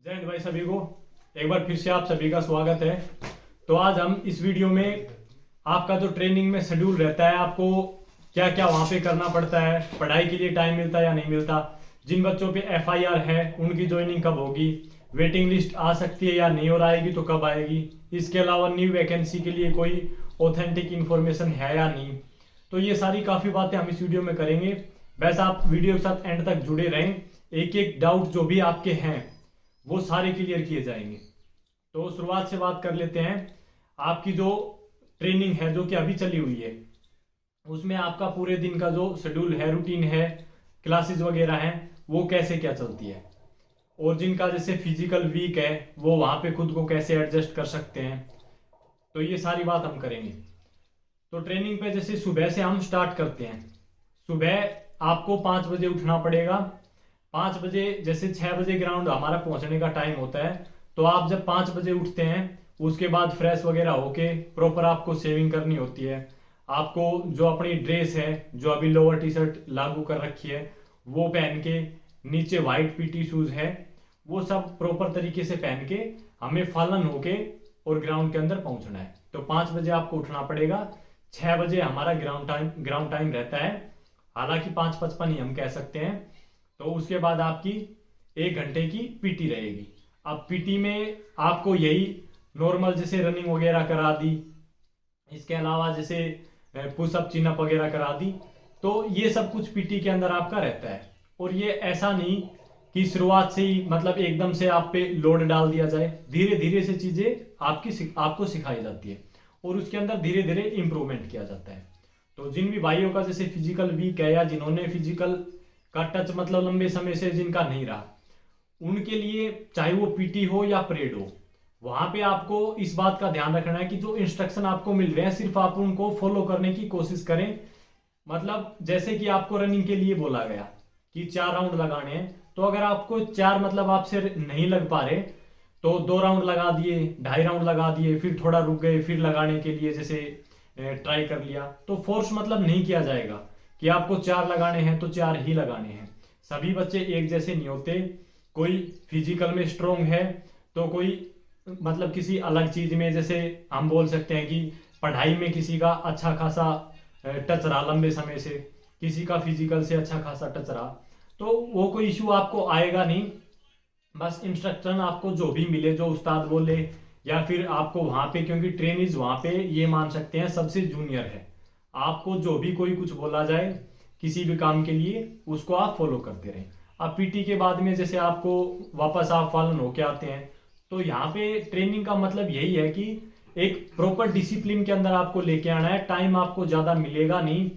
जय हिंद भाई सभी को। एक बार फिर से आप सभी का स्वागत है। तो आज हम इस वीडियो में आपका जो ट्रेनिंग में शेड्यूल रहता है, आपको क्या क्या वहां पे करना पड़ता है, पढ़ाई के लिए टाइम मिलता है या नहीं मिलता, जिन बच्चों पे FIR है उनकी ज्वाइनिंग कब होगी, वेटिंग लिस्ट आ सकती है या नहीं और आएगी तो कब आएगी, इसके अलावा न्यू वैकेंसी के लिए कोई ऑथेंटिक इन्फॉर्मेशन है या नहीं। तो ये सारी काफ़ी बातें हम इस वीडियो में करेंगे। बस आप वीडियो के साथ एंड तक जुड़े रहें, एक एक डाउट जो भी आपके हैं वो सारे क्लियर किए जाएंगे। तो शुरुआत से बात कर लेते हैं। आपकी जो ट्रेनिंग है जो कि अभी चली हुई है, उसमें आपका पूरे दिन का जो शेड्यूल है, रूटीन है, क्लासेस वगैरह हैं, वो कैसे क्या चलती है, और जिनका जैसे फिजिकल वीक है वो वहाँ पे खुद को कैसे एडजस्ट कर सकते हैं, तो ये सारी बात हम करेंगे। तो ट्रेनिंग पे जैसे सुबह से हम स्टार्ट करते हैं। सुबह आपको 5 बजे उठना पड़ेगा। 5 बजे जैसे 6 बजे ग्राउंड हमारा पहुंचने का टाइम होता है, तो आप जब 5 बजे उठते हैं उसके बाद फ्रेश वगैरह होके प्रॉपर आपको सेविंग करनी होती है। आपको जो अपनी ड्रेस है, जो अभी लोअर टी शर्ट लागू कर रखी है वो पहन के, नीचे वाइट PT शूज है, वो सब प्रॉपर तरीके से पहन के हमें फॉलन होके और ग्राउंड के अंदर पहुंचना है। तो 5 बजे आपको उठना पड़ेगा। 6 बजे हमारा ग्राउंड टाइम रहता है, हालांकि 5:55 ही हम कह सकते हैं। तो उसके बाद आपकी 1 घंटे की PT रहेगी। अब PT में आपको यही नॉर्मल जैसे रनिंग वगैरह करा दी, इसके अलावा जैसे पुशअप चिनअप वगैरह करा दी, तो ये सब कुछ PT के अंदर आपका रहता है। और ये ऐसा नहीं कि शुरुआत से ही मतलब एकदम से आप पे लोड डाल दिया जाए, धीरे धीरे से चीजें आपको सिखाई जाती है और उसके अंदर धीरे धीरे इंप्रूवमेंट किया जाता है। तो जिन भी भाइयों का जैसे फिजिकल वीक है या जिन्होंने फिजिकल का टच मतलब लंबे समय से जिनका नहीं रहा, उनके लिए चाहे वो PT हो या परेड हो, वहां पे आपको इस बात का ध्यान रखना है कि जो इंस्ट्रक्शन आपको मिल रहे हैं सिर्फ आप उनको फॉलो करने की कोशिश करें। मतलब जैसे कि आपको रनिंग के लिए बोला गया कि 4 राउंड लगाने हैं, तो अगर आपको 4 मतलब आपसे नहीं लग पा रहे तो 2 राउंड लगा दिए, 2.5 राउंड लगा दिए, फिर थोड़ा रुक गए, फिर लगाने के लिए जैसे ट्राई कर लिया। तो फोर्स मतलब नहीं किया जाएगा कि आपको 4 लगाने हैं तो 4 ही लगाने हैं। सभी बच्चे एक जैसे नहीं होते, कोई फिजिकल में स्ट्रोंग है तो कोई मतलब किसी अलग चीज में, जैसे हम बोल सकते हैं कि पढ़ाई में किसी का अच्छा खासा टच रहा लंबे समय से, किसी का फिजिकल से अच्छा खासा टच रहा, तो वो कोई इश्यू आपको आएगा नहीं। बस इंस्ट्रक्शन आपको जो भी मिले, जो उस्ताद बोले, या फिर आपको वहां पे, क्योंकि ट्रेनिज वहां पे ये मान सकते हैं सबसे जूनियर है, आपको जो भी कोई कुछ बोला जाए किसी भी काम के लिए उसको आप फॉलो करते रहें। अब PT के बाद में जैसे आपको वापस आप फॉलन होके आते हैं, तो यहाँ पे ट्रेनिंग का मतलब यही है कि एक प्रॉपर डिसिप्लिन के अंदर आपको लेके आना है। टाइम आपको ज्यादा मिलेगा नहीं,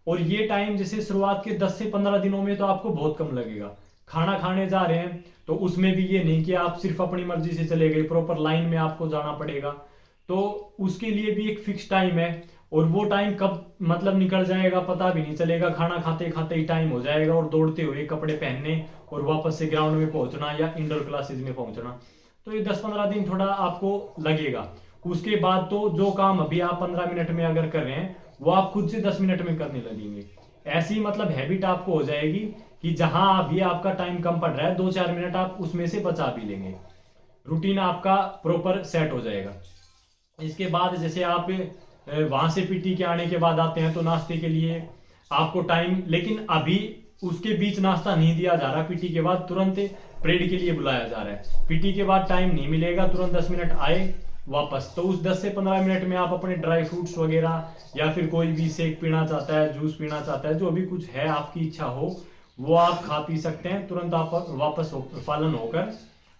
और ये टाइम जैसे शुरुआत के 10 से 15 दिनों में तो आपको बहुत कम लगेगा। खाना खाने जा रहे हैं तो उसमें भी ये नहीं कि आप सिर्फ अपनी मर्जी से चले गए, प्रॉपर लाइन में आपको जाना पड़ेगा। तो उसके लिए भी एक फिक्स टाइम है, और वो टाइम कब मतलब निकल जाएगा पता भी नहीं चलेगा। खाना खाते खाते ही टाइम हो जाएगा और दौड़ते हुए कपड़े पहनने और वापस से ग्राउंड में पहुंचना या इंडोर क्लासेस में पहुंचना, तो ये 10-15 दिन थोड़ा आपको लगेगा। उसके बाद तो जो काम अभी आप 15 मिनट में अगर कर रहे हैं वो आप खुद से 10 मिनट में करने लगेंगे। ऐसी मतलब हैबिट आपको हो जाएगी कि जहां अभी आपका टाइम कम पड़ रहा है, 2-4 मिनट आप उसमें से बचा भी लेंगे। रूटीन आपका प्रॉपर सेट हो जाएगा। इसके बाद जैसे आप वहां से PT के आने के बाद आते हैं तो नाश्ते के लिए आपको टाइम, लेकिन अभी उसके बीच नाश्ता नहीं दिया जा रहा। PT के बाद तुरंत परेड के लिए बुलाया जा रहा है। PT के बाद टाइम नहीं मिलेगा, तुरंत 10 मिनट आए वापस। तो उस 10 से 15 मिनट में आप अपने ड्राई फ्रूट्स वगैरह या फिर कोई भी शेक पीना चाहता है, जूस पीना चाहता है, जो भी कुछ है आपकी इच्छा हो वो आप खा पी सकते हैं। तुरंत आप वापस फॉलन होकर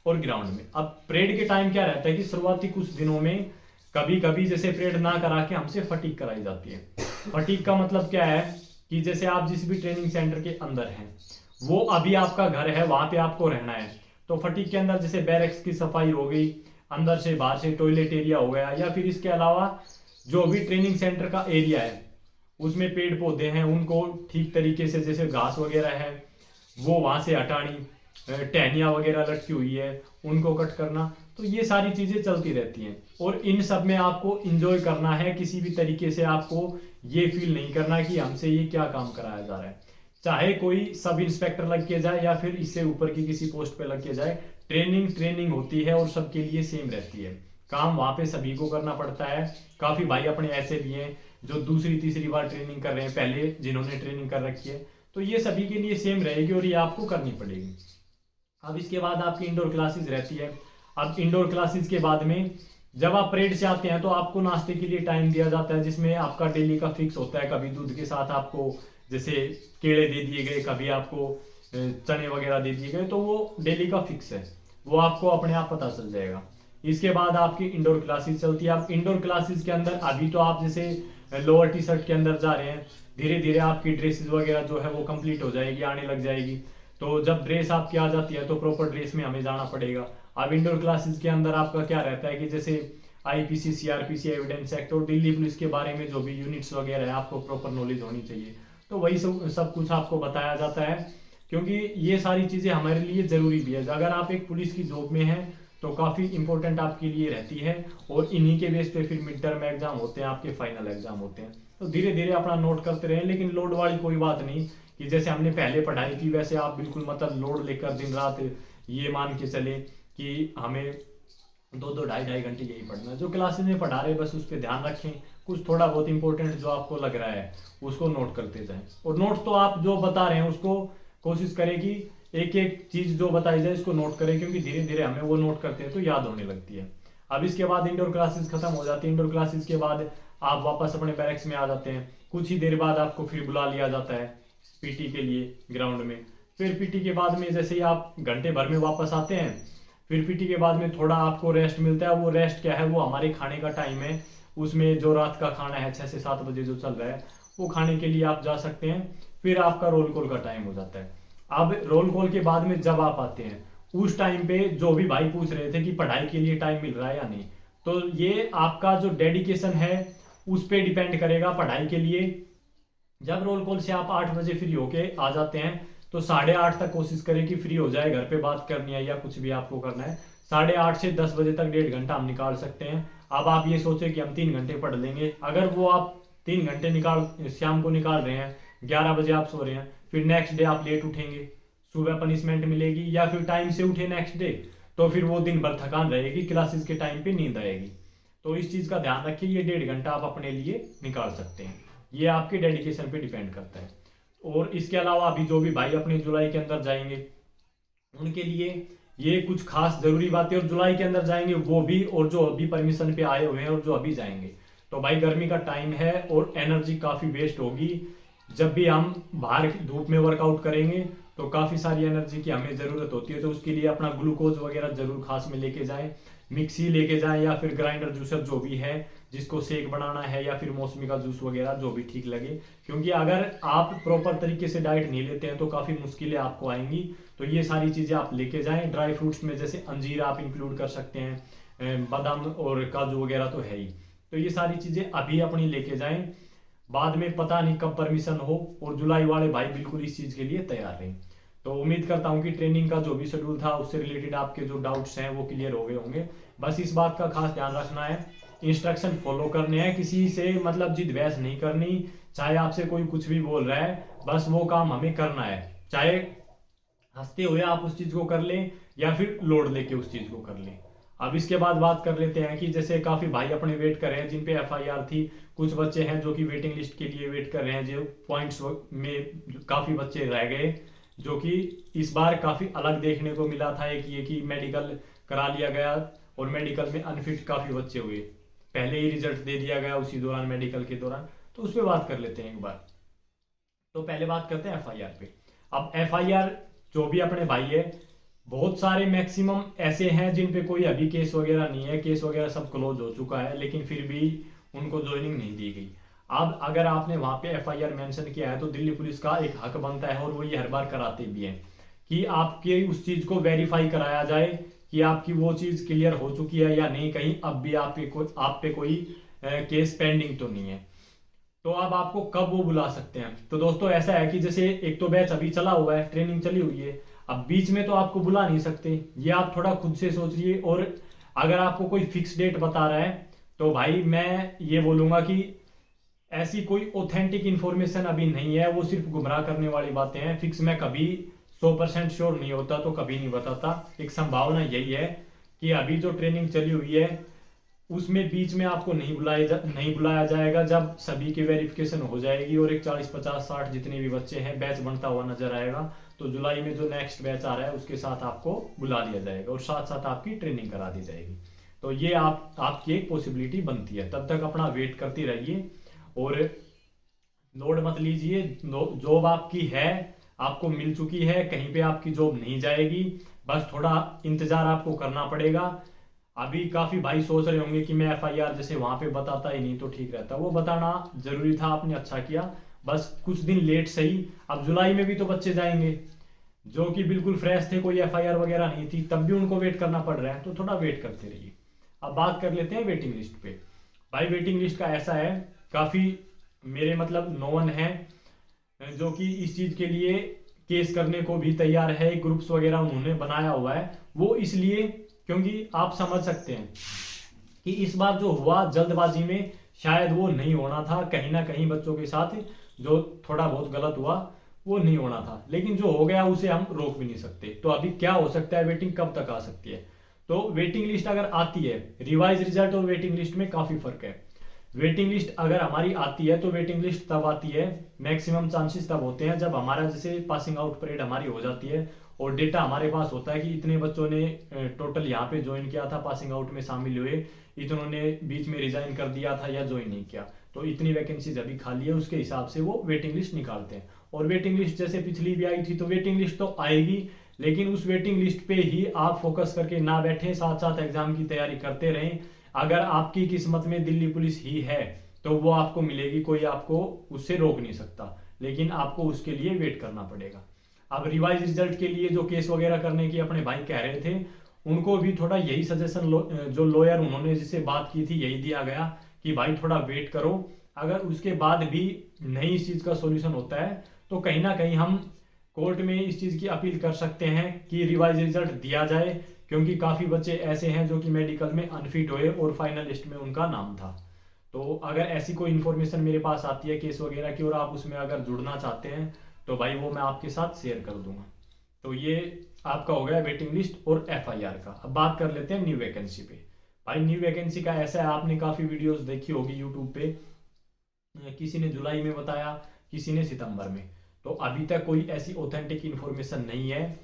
और ग्राउंड में। अब परेड के टाइम क्या रहता है कि शुरुआती कुछ दिनों में कभी कभी जैसे परेड ना करा के हमसे फटीक कराई जाती है। फटीक का मतलब क्या है कि जैसे आप जिस भी ट्रेनिंग सेंटर के अंदर हैं, वो अभी आपका घर है, वहां पे आपको रहना है। तो फटीक के अंदर जैसे बैरक्स की सफाई हो गई, अंदर से बाहर से टॉयलेट एरिया हो गया, या फिर इसके अलावा जो भी ट्रेनिंग सेंटर का एरिया है उसमें पेड़ पौधे हैं उनको ठीक तरीके से, जैसे घास वगैरह है वो वहां से हटानी, टहनियाँ वगैरह लटकी हुई है उनको कट करना, तो ये सारी चीजें चलती रहती हैं। और इन सब में आपको इंजॉय करना है, किसी भी तरीके से आपको ये फील नहीं करना कि हमसे ये क्या काम कराया जा रहा है। चाहे कोई सब इंस्पेक्टर लग के जाए या फिर इससे ऊपर की किसी पोस्ट पे लग के जाए, ट्रेनिंग होती है और सबके लिए सेम रहती है। काम वहां पे सभी को करना पड़ता है। काफी भाई अपने ऐसे भी हैं जो दूसरी तीसरी बार ट्रेनिंग कर रहे हैं, पहले जिन्होंने ट्रेनिंग कर रखी है, तो ये सभी के लिए सेम रहेगी और ये आपको करनी पड़ेगी। अब इसके बाद आपकी इंडोर क्लासेस रहती है। अब इंडोर क्लासेस के बाद में जब आप परेड से आते हैं तो आपको नाश्ते के लिए टाइम दिया जाता है, जिसमें आपका डेली का फिक्स होता है। कभी दूध के साथ आपको जैसे केले दे दिए गए, कभी आपको चने वगैरह दे दिए गए, तो वो डेली का फिक्स है, वो आपको अपने आप पता चल जाएगा। इसके बाद आपकी इंडोर क्लासेस चलती है। आप इंडोर क्लासेस के अंदर अभी तो आप जैसे लोअर टी शर्ट के अंदर जा रहे हैं, धीरे धीरे आपकी ड्रेसेस वगैरह जो है वो कंप्लीट हो जाएगी, आने लग जाएगी। तो जब ड्रेस आपकी आ जाती है तो प्रॉपर ड्रेस में हमें जाना पड़ेगा। अब इंडोर क्लासेस के अंदर आपका क्या रहता है कि जैसे आईपीसी, सीआरपीसी, एविडेंस एक्ट और दिल्ली पुलिस के बारे में जो भी यूनिट्स वगैरह है आपको प्रॉपर नॉलेज होनी चाहिए। तो वही सब कुछ आपको बताया जाता है, क्योंकि ये सारी चीज़ें हमारे लिए ज़रूरी भी है। अगर आप एक पुलिस की जॉब में हैं तो काफ़ी इंपॉर्टेंट आपके लिए रहती है, और इन्हीं के बेस पे फिर मिड टर्म एग्जाम होते हैं, आपके फाइनल एग्जाम होते हैं। तो धीरे धीरे अपना नोट करते रहें, लेकिन लोड वाली कोई बात नहीं कि जैसे हमने पहले पढ़ाई की वैसे आप बिल्कुल मतलब लोड लेकर दिन रात ये मान के चले कि हमें 2-2 ढाई घंटे यही पढ़ना है। जो क्लासेस में पढ़ा रहे बस उस पर ध्यान रखें, कुछ थोड़ा बहुत इंपॉर्टेंट जो आपको लग रहा है उसको नोट करते जाएं। और नोट तो आप जो बता रहे हैं उसको कोशिश करें कि एक एक चीज जो बताई जाए इसको नोट करें, क्योंकि धीरे धीरे हमें वो नोट करते हैं तो याद होने लगती है। अब इसके बाद इंडोर क्लासेस खत्म हो जाती है। इंडोर क्लासेस के बाद आप वापस अपने बैरक्स में आ जाते हैं। कुछ ही देर बाद आपको फिर बुला लिया जाता है पीटी के लिए ग्राउंड में। फिर पीटी के बाद में जैसे ही आप घंटे भर में वापस आते हैं, फिर पीटी के बाद में थोड़ा आपको रेस्ट मिलता है। वो रेस्ट क्या है, वो हमारे खाने का टाइम है। उसमें जो रात का खाना है 6 से 7 बजे जो चल रहा है वो खाने के लिए आप जा सकते हैं। फिर आपका रोल कॉल का टाइम हो जाता है। अब रोल कॉल के बाद में जब आप आते हैं उस टाइम पे जो भी भाई पूछ रहे थे कि पढ़ाई के लिए टाइम मिल रहा है या नहीं, तो ये आपका जो डेडिकेशन है उस पर डिपेंड करेगा पढ़ाई के लिए। जब रोल कॉल से आप 8 बजे फ्री होके आ जाते हैं तो 8:30 तक कोशिश करें कि फ्री हो जाए। घर पे बात करनी है या कुछ भी आपको करना है, 8:30 से 10 बजे तक 1.5 घंटा हम निकाल सकते हैं। अब आप ये सोचें कि हम 3 घंटे पढ़ लेंगे, अगर वो आप 3 घंटे शाम को निकाल रहे हैं, 11 बजे आप सो रहे हैं, फिर नेक्स्ट डे आप लेट उठेंगे, सुबह पनिशमेंट मिलेगी, या फिर टाइम से उठे नेक्स्ट डे तो फिर वो दिन भर थकान रहेगी, क्लासेस के टाइम पे नींद आएगी। तो इस चीज़ का ध्यान रखिए, ये 1.5 घंटा आप अपने लिए निकाल सकते हैं। ये आपके डेडिकेशन पे डिपेंड करता है। और इसके अलावा अभी जो भी भाई अपने जुलाई के अंदर जाएंगे उनके लिए ये कुछ खास जरूरी बातें, और जुलाई के अंदर जाएंगे वो भी, और जो अभी परमिशन पे आए हुए हैं और जो अभी जाएंगे, तो भाई गर्मी का टाइम है और एनर्जी काफ़ी वेस्ट होगी। जब भी हम बाहर धूप में वर्कआउट करेंगे तो काफ़ी सारी एनर्जी की हमें ज़रूरत होती है। तो उसके लिए अपना ग्लूकोज वगैरह जरूर खास में लेके जाएं, मिक्सी लेके जाएं, या फिर ग्राइंडर जूसर जो भी है जिसको शेक बनाना है, या फिर मौसमी का जूस वगैरह जो भी ठीक लगे। क्योंकि अगर आप प्रॉपर तरीके से डाइट नहीं लेते हैं तो काफ़ी मुश्किलें आपको आएंगी। तो ये सारी चीज़ें आप लेके जाएं। ड्राई फ्रूट्स में जैसे अंजीर आप इंक्लूड कर सकते हैं, बादाम और काजू वगैरह तो है ही। तो ये सारी चीज़ें अभी अपनी लेके जाएं, बाद में पता नहीं कब परमिशन हो। और जुलाई वाले भाई बिल्कुल इस चीज़ के लिए तैयार रहें। तो उम्मीद करता हूँ कि ट्रेनिंग का जो भी शेड्यूल था उससे रिलेटेड आपके जो डाउट्स हैं वो क्लियर हो गए होंगे। बस इस बात का खास ध्यान रखना है, इंस्ट्रक्शन फॉलो करने हैं, किसी से मतलब जिद बहस नहीं करनी। चाहे आपसे कोई कुछ भी बोल रहा है, बस वो काम हमें करना है। चाहे हंसते हुए आप उस चीज़ को कर लें या फिर लोड लेके उस चीज़ को कर लें। अब इसके बाद बात कर लेते हैं कि जैसे काफ़ी भाई अपने वेट कर रहे हैं जिन पे एफआईआर थी। कुछ बच्चे हैं जो कि वेटिंग लिस्ट के लिए वेट कर रहे हैं, जो पॉइंट्स में काफ़ी बच्चे रह गए, जो कि इस बार काफ़ी अलग देखने को मिला था। एक ये कि मेडिकल करा लिया गया और मेडिकल में अनफिट काफ़ी बच्चे हुए, पहले ही रिजल्ट दे दिया गया उसी दौरान मेडिकल के दौरान। तो उस पर बात कर लेते हैं एक बार। तो पहले बात करते हैं एफआईआर पे। अब एफआईआर जो भी अपने भाई है, बहुत सारे मैक्सिमम ऐसे हैं जिन पे कोई अभी केस वगैरह नहीं है, केस वगैरह सब क्लोज हो चुका है, लेकिन फिर भी उनको ज्वाइनिंग नहीं दी गई। अब अगर आपने वहां पे एफआईआर मेंशन किया है तो दिल्ली पुलिस का एक हक बनता है, और वो ये हर बार कराते भी हैं कि आपके उस चीज को वेरीफाई कराया जाए कि आपकी वो चीज क्लियर हो चुकी है या नहीं, कहीं अब भी आप पे कोई केस पेंडिंग तो नहीं है। तो अब आपको कब वो बुला सकते हैं। तो दोस्तों ऐसा है कि जैसे एक तो बैच अभी चला हुआ है, ट्रेनिंग चली हुई है, अब बीच में तो आपको बुला नहीं सकते, ये आप थोड़ा खुद से सोचिए। और अगर आपको कोई फिक्स डेट बता रहा है तो भाई मैं ये बोलूंगा कि ऐसी कोई ऑथेंटिक इन्फॉर्मेशन अभी नहीं है, वो सिर्फ गुमराह करने वाली बातें हैं। फिक्स मैं कभी 100% श्योर नहीं होता तो कभी नहीं बताता। एक संभावना यही है कि अभी जो ट्रेनिंग चली हुई है उसमें बीच में आपको नहीं बुलाया जाएगा। जब सभी की वेरिफिकेशन हो जाएगी और एक 40 50 60 जितने भी बच्चे हैं बैच बनता हुआ नजर आएगा, तो जुलाई में जो नेक्स्ट बैच आ रहा है उसके साथ आपको बुला लिया जाएगा और साथ साथ आपकी ट्रेनिंग करा दी जाएगी। तो ये आपकी एक पॉसिबिलिटी बनती है। तब तक अपना वेट करते रहिए और लोड मत लीजिए। जॉब आपकी है, आपको मिल चुकी है, कहीं पे आपकी जॉब नहीं जाएगी, बस थोड़ा इंतजार आपको करना पड़ेगा। अभी काफी भाई सोच रहे होंगे कि मैं एफआईआर जैसे वहां पे बताता ही नहीं तो ठीक रहता, वो बताना जरूरी था, आपने अच्छा किया, बस कुछ दिन लेट सही। अब जुलाई में भी तो बच्चे जाएंगे जो कि बिल्कुल फ्रेश थे, कोई एफआईआर वगैरह नहीं थी, तब भी उनको वेट करना पड़ रहा है, तो थोड़ा वेट करते रहिए। अब बात कर लेते हैं वेटिंग लिस्ट पे। भाई वेटिंग लिस्ट का ऐसा है, काफी मेरे मतलब नोन है जो कि इस चीज के लिए केस करने को भी तैयार है, ग्रुप्स वगैरह उन्होंने बनाया हुआ है। वो इसलिए क्योंकि आप समझ सकते हैं कि इस बार जो हुआ जल्दबाजी में शायद वो नहीं होना था, कहीं ना कहीं बच्चों के साथ जो थोड़ा बहुत गलत हुआ वो नहीं होना था, लेकिन जो हो गया उसे हम रोक भी नहीं सकते। तो अभी क्या हो सकता है, वेटिंग कब तक आ सकती है। तो वेटिंग लिस्ट अगर आती है, रिवाइज रिजल्ट और वेटिंग लिस्ट में काफी फर्क है। वेटिंग लिस्ट अगर हमारी आती है तो वेटिंग लिस्ट तब आती है, मैक्सिमम चांसेस तब होते हैं जब हमारा जैसे पासिंग आउट परेड हमारी हो जाती है और डेटा हमारे पास होता है कि इतने बच्चों ने टोटल यहाँ पे ज्वाइन किया था, पासिंग आउट में शामिल हुए, इतनों ने बीच में रिजाइन कर दिया था या ज्वाइन नहीं किया, तो इतनी वैकेंसीज अभी खाली है, उसके हिसाब से वो वेटिंग लिस्ट निकालते हैं। और वेटिंग लिस्ट जैसे पिछली भी आई थी, तो वेटिंग लिस्ट तो आएगी, लेकिन उस वेटिंग लिस्ट पे ही आप फोकस करके ना बैठे, साथ साथ एग्जाम की तैयारी करते रहें। अगर आपकी किस्मत में दिल्ली पुलिस ही है तो वो आपको मिलेगी, कोई आपको उससे रोक नहीं सकता, लेकिन आपको उसके लिए वेट करना पड़ेगा। अब रिवाइज रिजल्ट के लिए जो केस वगैरह करने की अपने भाई कह रहे थे, उनको भी थोड़ा यही सजेशन जो लॉयर उन्होंने जिससे बात की थी यही दिया गया कि भाई थोड़ा वेट करो। अगर उसके बाद भी नहीं इस चीज का सोल्यूशन होता है तो कहीं ना कहीं हम कोर्ट में इस चीज की अपील कर सकते हैं कि रिवाइज रिजल्ट दिया जाए, क्योंकि काफी बच्चे ऐसे हैं जो कि मेडिकल में अनफिट हुए और फाइनल लिस्ट में उनका नाम था। तो अगर ऐसी कोई इन्फॉर्मेशन मेरे पास आती है केस वगैरह की और आप उसमें अगर जुड़ना चाहते हैं तो भाई वो मैं आपके साथ शेयर कर दूंगा। तो ये आपका हो गया वेटिंग लिस्ट और एफआईआर का। अब बात कर लेते हैं न्यू वैकेंसी पे। भाई न्यू वैकेंसी का ऐसा है, आपने काफी वीडियोस देखी होगी यूट्यूब पे, किसी ने जुलाई में बताया, किसी ने सितंबर में, तो अभी तक कोई ऐसी ऑथेंटिक इन्फॉर्मेशन नहीं है।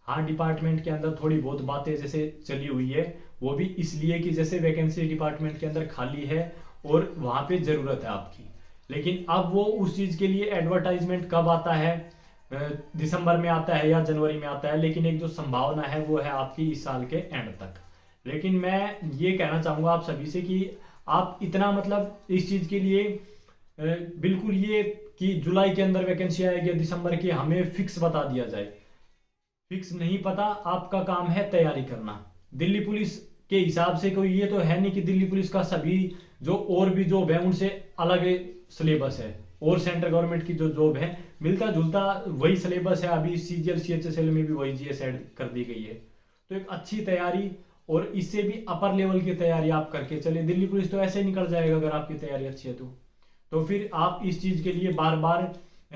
हाँ, डिपार्टमेंट के अंदर थोड़ी बहुत बातें जैसे चली हुई है, वो भी इसलिए कि जैसे वैकेंसी डिपार्टमेंट के अंदर खाली है और वहां पे जरूरत है आपकी, लेकिन अब वो उस चीज के लिए एडवर्टाइजमेंट कब आता है, दिसंबर में आता है या जनवरी में आता है, लेकिन एक जो संभावना है वो है आपकी इस साल के एंड तक। लेकिन मैं ये कहना चाहूंगा आप सभी से कि आप इतना मतलब इस चीज के लिए बिल्कुल ये कि जुलाई के अंदर वैकेंसी आएगी या दिसंबर की हमें फिक्स बता दिया जाए, फिक्स नहीं पता। आपका काम है तैयारी करना। दिल्ली पुलिस के हिसाब से कोई ये तो है नहीं कि दिल्ली पुलिस का सभी जो और भी जॉब है उनसे अलग सिलेबस है, और सेंट्रल गवर्नमेंट की जो जॉब है मिलता जुलता वही सिलेबस है। अभी सीजीएल सीएचएसएल में भी वही जीएस ऐड कर दी गई है। तो एक अच्छी तैयारी और इससे भी अपर लेवल की तैयारी आप करके चले। दिल्ली पुलिस तो ऐसे ही निकल जाएगा अगर आपकी तैयारी अच्छी है तो फिर आप इस चीज के लिए बार बार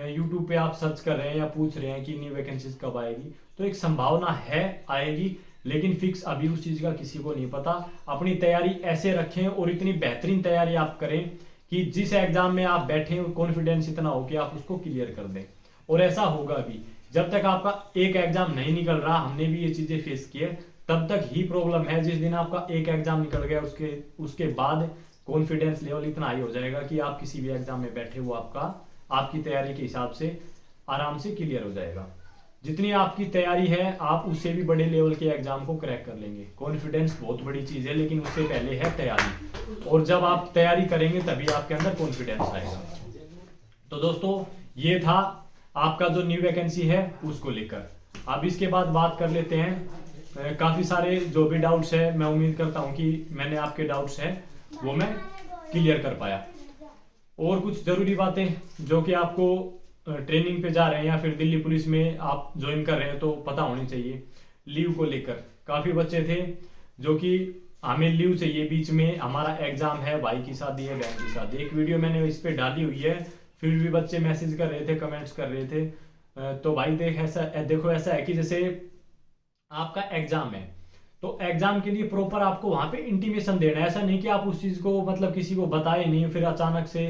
यूट्यूब पे आप सर्च कर रहे हैं या पूछ रहे हैं कि न्यू वैकेंसीज कब आएगी, तो एक संभावना है आएगी, लेकिन फिक्स अभी उस चीज का किसी को नहीं पता। अपनी तैयारी ऐसे रखें और इतनी बेहतरीन तैयारी आप करें कि जिस एग्जाम में आप बैठे कॉन्फिडेंस इतना हो कि आप उसको क्लियर कर दें। और ऐसा होगा भी, जब तक आपका एक एग्जाम नहीं निकल रहा, हमने भी ये चीजें फेस की है, तब तक ही प्रॉब्लम है। जिस दिन आपका एक एग्जाम निकल गया उसके बाद कॉन्फिडेंस लेवल इतना हाई हो जाएगा कि आप किसी भी एग्जाम में बैठे वो आपकी तैयारी के हिसाब से आराम से क्लियर हो जाएगा। जितनी आपकी तैयारी है आप उससे भी बड़े लेवल के एग्जाम को क्रैक कर लेंगे। कॉन्फिडेंस बहुत बड़ी चीज है, लेकिन उससे पहले है तैयारी, और जब आप तैयारी करेंगे तभी आपके अंदर कॉन्फिडेंस आएगा। तो दोस्तों ये था आपका जो न्यू वैकेंसी है उसको लेकर। अब इसके बाद बात कर लेते हैं, काफी सारे जो भी डाउट्स है, मैं उम्मीद करता हूँ कि मैंने आपके डाउट्स है वो मैं क्लियर कर पाया। और कुछ जरूरी बातें जो कि आपको ट्रेनिंग पे जा रहे हैं या फिर दिल्ली पुलिस में आप ज्वाइन कर रहे हैं तो पता होनी चाहिए। लीव को लेकर काफी बच्चे थे जो कि हमें लीव चाहिए, बीच में हमारा एग्जाम है, भाई की शादी है, बहन की शादी। एक वीडियो मैंने इस पे डाली हुई है, फिर भी बच्चे मैसेज कर रहे थे, कमेंट्स कर रहे थे, तो भाई देखो ऐसा है कि जैसे आपका एग्जाम है, तो एग्जाम के लिए प्रॉपर आपको वहां पे इंटीमेशन देना है। ऐसा नहीं कि आप उस चीज को मतलब किसी को बताए नहीं, फिर अचानक से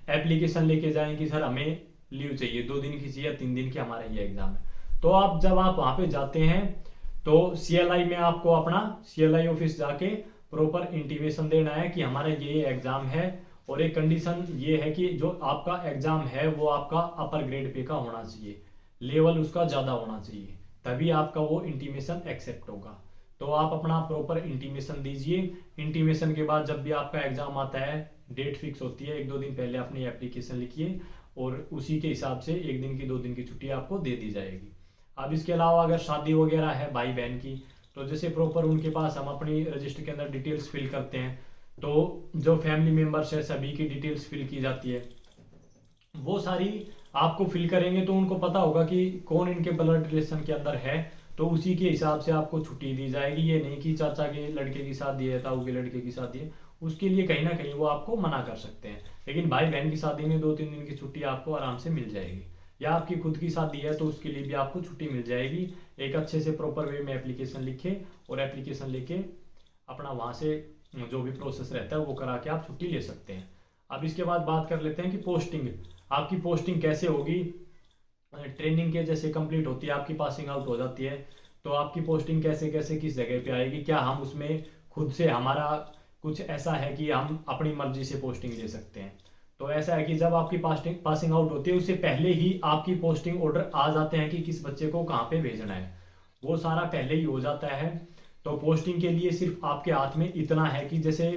एप्लीकेशन लेके जाएं कि सर हमें लीव चाहिए, 2 दिन की चाहिए, 3 दिन की, हमारा ये एग्जाम है। तो आप जब आप वहां पे जाते हैं तो सीएलआई में आपको अपना सीएलआई ऑफिस जाके प्रॉपर इंटीमेशन देना है कि हमारा ये एग्जाम है, और एक कंडीशन ये है कि जो आपका एग्जाम है वो आपका अपर ग्रेड पे का होना चाहिए, लेवल उसका ज़्यादा होना चाहिए, तभी आपका वो इंटीमेशन एक्सेप्ट होगा। तो आप अपना प्रॉपर इंटीमेशन दीजिए। इंटीमेशन के बाद जब भी आपका एग्जाम आता है, डेट फिक्स होती है, 1-2 दिन पहले अपनी एप्लीकेशन लिखिए, और उसी के हिसाब से 1 दिन की 2 दिन की छुट्टी आपको दे दी जाएगी। अब इसके अलावा अगर शादी वगैरह है भाई बहन की, तो जैसे प्रॉपर उनके पास हम अपनी रजिस्टर के अंदर डिटेल्स फिल करते हैं, तो जो फैमिली मेंबर्स है सभी की डिटेल्स फिल की जाती है, वो सारी आपको फिल करेंगे तो उनको पता होगा कि कौन इनके ब्लड रिलेशन के अंदर है, तो उसी के हिसाब से आपको छुट्टी दी जाएगी। ये नहीं कि चाचा के लड़के की शादी है, ताऊ के लड़के की शादी है, उसके लिए कहीं ना कहीं वो आपको मना कर सकते हैं। लेकिन भाई बहन की शादी में 2-3 दिन की छुट्टी आपको आराम से मिल जाएगी, या आपकी खुद की शादी है तो उसके लिए भी आपको छुट्टी मिल जाएगी। एक अच्छे से प्रॉपर वे में एप्लीकेशन लिखे और एप्लीकेशन लेके अपना वहाँ से जो भी प्रोसेस रहता है वो करा के आप छुट्टी ले सकते हैं। अब इसके बाद बात कर लेते हैं कि पोस्टिंग, आपकी पोस्टिंग कैसे होगी। ट्रेनिंग के जैसे कंप्लीट होती है, आपकी पासिंग आउट हो जाती है, तो आपकी पोस्टिंग कैसे कैसे किस जगह पे आएगी, क्या हम उसमें खुद से हमारा कुछ ऐसा है कि हम अपनी मर्जी से पोस्टिंग ले सकते हैं। तो ऐसा है कि जब आपकी पासिंग आउट होती है उससे पहले ही आपकी पोस्टिंग ऑर्डर आ जाते हैं कि किस बच्चे को कहाँ पे भेजना है, वो सारा पहले ही हो जाता है। तो पोस्टिंग के लिए सिर्फ आपके हाथ में इतना है कि जैसे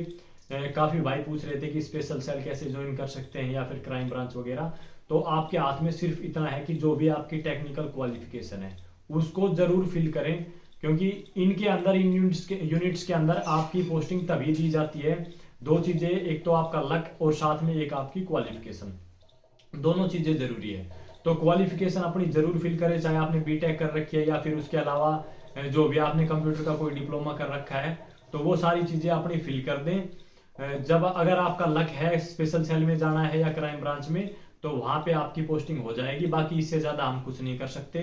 काफ़ी भाई पूछ रहे थे कि स्पेशल सेल कैसे ज्वाइन कर सकते हैं या फिर क्राइम ब्रांच वगैरह, तो आपके हाथ में सिर्फ इतना है कि जो भी आपकी टेक्निकल क्वालिफिकेशन है उसको ज़रूर फिल करें, क्योंकि इनके अंदर इन यूनिट्स के अंदर आपकी पोस्टिंग तभी दी जाती है। 2 चीज़ें, एक तो आपका लक और साथ में एक आपकी क्वालिफिकेशन, दोनों चीज़ें ज़रूरी है। तो क्वालिफिकेशन अपनी ज़रूर फिल करें, चाहे आपने बीटेक कर रखी है या फिर उसके अलावा जो भी आपने कंप्यूटर का कोई डिप्लोमा कर रखा है, तो वो सारी चीज़ें अपनी फिल कर दें। जब अगर आपका लक है स्पेशल सेल में जाना है या क्राइम ब्रांच में, तो वहाँ पे आपकी पोस्टिंग हो जाएगी। बाकी इससे ज़्यादा हम कुछ नहीं कर सकते।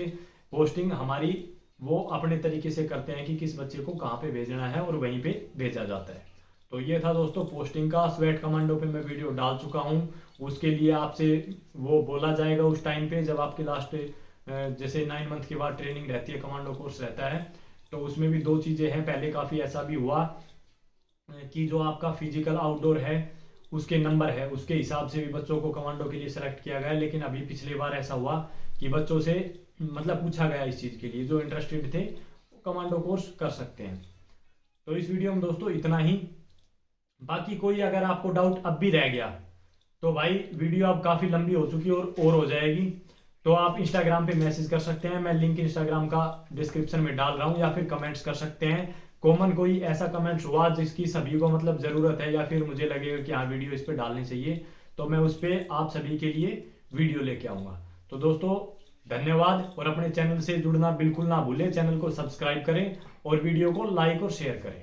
पोस्टिंग हमारी वो अपने तरीके से करते हैं कि किस बच्चे को कहाँ पे भेजना है और वहीं पे भेजा जाता है। तो ये था दोस्तों पोस्टिंग का। स्वेट कमांडो पे मैं वीडियो डाल चुका हूँ, उसके लिए आपसे वो बोला जाएगा उस टाइम पे जब आपके लास्ट जैसे 9 मंथ के बाद ट्रेनिंग रहती है, कमांडो कोर्स रहता है, तो उसमें भी 2 चीज़ें हैं। पहले काफ़ी ऐसा भी हुआ कि जो आपका फिजिकल आउटडोर है उसके नंबर है, उसके हिसाब से भी बच्चों को कमांडो के लिए सेलेक्ट किया गया। लेकिन अभी पिछले बार ऐसा हुआ कि बच्चों से मतलब पूछा गया इस चीज़ के लिए, जो इंटरेस्टेड थे कमांडो कोर्स कर सकते हैं। तो इस वीडियो में दोस्तों इतना ही। बाकी कोई अगर आपको डाउट अब भी रह गया तो भाई वीडियो अब काफ़ी लंबी हो चुकी और हो जाएगी, तो आप इंस्टाग्राम पे मैसेज कर सकते हैं। मैं लिंक इंस्टाग्राम का डिस्क्रिप्शन में डाल रहा हूँ, या फिर कमेंट्स कर सकते हैं। कॉमन कोई ऐसा कमेंट्स हुआ जिसकी सभी को मतलब ज़रूरत है, या फिर मुझे लगेगा कि हाँ वीडियो इस पर डालनी चाहिए, तो मैं उस पर आप सभी के लिए वीडियो लेके आऊँगा। तो दोस्तों धन्यवाद, और अपने चैनल से जुड़ना बिल्कुल ना भूलें। चैनल को सब्सक्राइब करें और वीडियो को लाइक और शेयर करें।